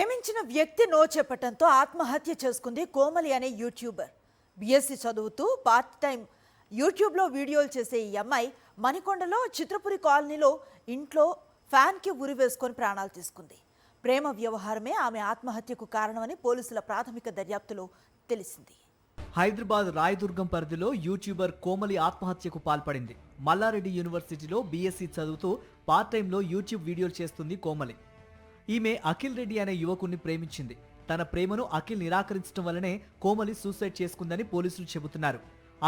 ప్రేమించిన వ్యక్తి నో చెప్పటంతో ఆత్మహత్య చేసుకుంది కోమలి అనే యూట్యూబర్. బీఎస్సీ చదువుతూ పార్ట్ టైం యూట్యూబ్లో వీడియోలు చేసే ఈ అమ్మాయి మణికొండలో చిత్రపురి కాలనీలో ఇంట్లో ఫ్యాన్కి ఉరి వేసుకొని ప్రాణాలు తీసుకుంది. ప్రేమ వ్యవహారమే ఆమె ఆత్మహత్యకు కారణమని పోలీసుల ప్రాథమిక దర్యాప్తులో తెలిసింది. హైదరాబాద్ రాయదుర్గం పరిధిలో యూట్యూబర్ కోమలి ఆత్మహత్యకు పాల్పడింది. మల్లారెడ్డి యూనివర్సిటీలో బీఎస్సీ చదువుతూ పార్ట్ టైంలో యూట్యూబ్ వీడియోలు చేస్తుంది కోమలి. ఈమె అఖిల్ రెడ్డి అనే యువకుణ్ణి ప్రేమించింది. తన ప్రేమను అఖిల్ నిరాకరించడం వల్లనే కోమలి సూసైడ్ చేసుకుందని పోలీసులు చెబుతున్నారు.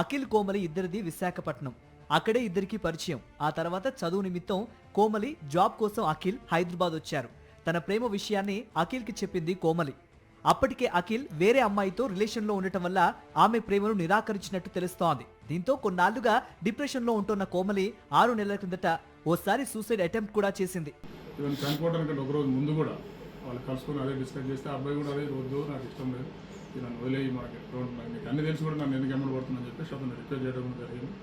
అఖిల్ కోమలి ఇద్దరిది విశాఖపట్నం. అక్కడే ఇద్దరికి పరిచయం. ఆ తర్వాత చదువు నిమిత్తం కోమలి జాబ్ కోసం అఖిల్ హైదరాబాద్ వచ్చారు. తన ప్రేమ విషయాన్ని అఖిల్కి చెప్పింది కోమలి. అప్పటికే అఖిల్ వేరే అమ్మాయితో రిలేషన్లో ఉండటం వల్ల ఆమె ప్రేమను నిరాకరించినట్టు తెలుస్తోంది. దీంతో కొన్నాళ్లుగా డిప్రెషన్లో ఉంటున్న కోమలి 6 నెలల కిందట ఓసారి సూసైడ్ అటెంప్ట్ కూడా చేసింది. ఈవెన్ చనిపోవడానికి ఒక రోజు ముందు కూడా వాళ్ళు కలుసుకొని అదే డిస్కస్ చేస్తే అబ్బాయి కూడా అదే వద్దు, నాకు ఇష్టం లేదు, నన్ను వదిలేయి, మనకి నీకు అన్ని తెలిసి కూడా నన్ను ఎందుకు ఎమ్మడి పడుతుందని చెప్పేసి అతను రిక్వెస్ట్ చేయడం కూడా జరిగింది.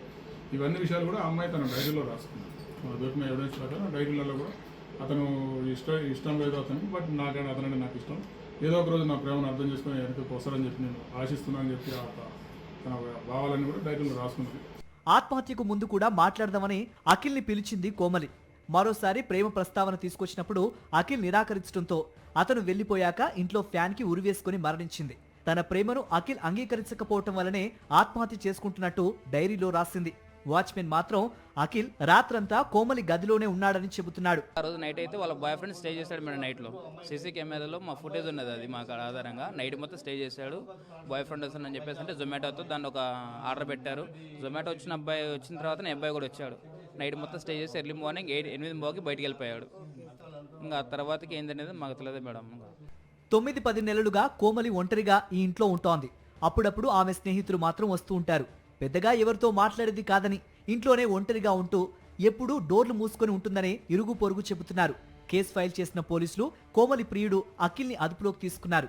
ఇవన్నీ విషయాలు కూడా ఆ అమ్మాయి తన డైరీలో రాసుకుంది. దొరికిన ఎవిడెన్స్ ప్రకారం డైరీలలో కూడా అతను ఇష్టం లేదు అతనికి, బట్ అతనంటే నాకు ఇష్టం, ఏదో ఒక రోజు నా ప్రేమను అర్థం చేసుకుని వెనక్కి వస్తారని చెప్పి నేను ఆశిస్తున్నాను అని చెప్పి తన భావాలన్నీ కూడా డైరీలో రాసుకుంది. ఆత్మహత్యకు ముందు కూడా మాట్లాడదామని అఖిల్ని పిలిచింది కోమలి. మరోసారి ప్రేమ ప్రస్తావన తీసుకొచ్చినప్పుడు అఖిల్ నిరాకరించడంతో అతను వెళ్లిపోయాక ఇంట్లో ఫ్యాన్కి ఉరివేసుకుని మరణించింది. తన ప్రేమను అఖిల్ అంగీకరించకపోవటం వల్లనే ఆత్మహత్య చేసుకుంటున్నట్టు డైరీలో రాసింది. వాచ్మెన్ మాత్రం అఖిల్ రాత్రంతా కోమలి గదిలోనే ఉన్నాడని చెబుతున్నాడు. ఆ రోజు నైట్ అయితే వాళ్ళ బాయ్ ఫ్రెండ్ స్టే చేశాడు మేడం. నైట్లో సీసీ కెమెరాలో మా ఫుటేజ్ ఉన్నది, అది మాకు ఆధారంగా నైట్ మొత్తం స్టే చేశాడు. బాయ్ ఫ్రెండ్ వస్తుందని చెప్పేసి అంటే జొమాటోతో దాన్ని ఒక ఆర్డర్ పెట్టారు. జొమాటో వచ్చిన అబ్బాయి వచ్చిన తర్వాత అబ్బాయి కూడా వచ్చాడు. నైట్ మొత్తం స్టే చేసి ఎర్లీ మార్నింగ్ 8 బయటికి వెళ్ళిపోయాడు. ఇంకా ఆ తర్వాతకి ఏందనేది మాకు తెలియదు మేడం. 9-10 నెలలుగా కోమలి ఒంటరిగా ఈ ఇంట్లో ఉంటోంది. అప్పుడప్పుడు ఆమె స్నేహితులు మాత్రం వస్తూ ఉంటారు. పెద్దగా ఎవరితో మాట్లాడేది కాదని, ఇంట్లోనే ఒంటరిగా ఉంటూ ఎప్పుడూ డోర్లు మూసుకొని ఉంటుందని ఇరుగు పొరుగు చెబుతున్నారు. కేసు ఫైల్ చేసిన పోలీసులు కోమలి ప్రియుడు అఖిల్ని అదుపులోకి తీసుకున్నారు.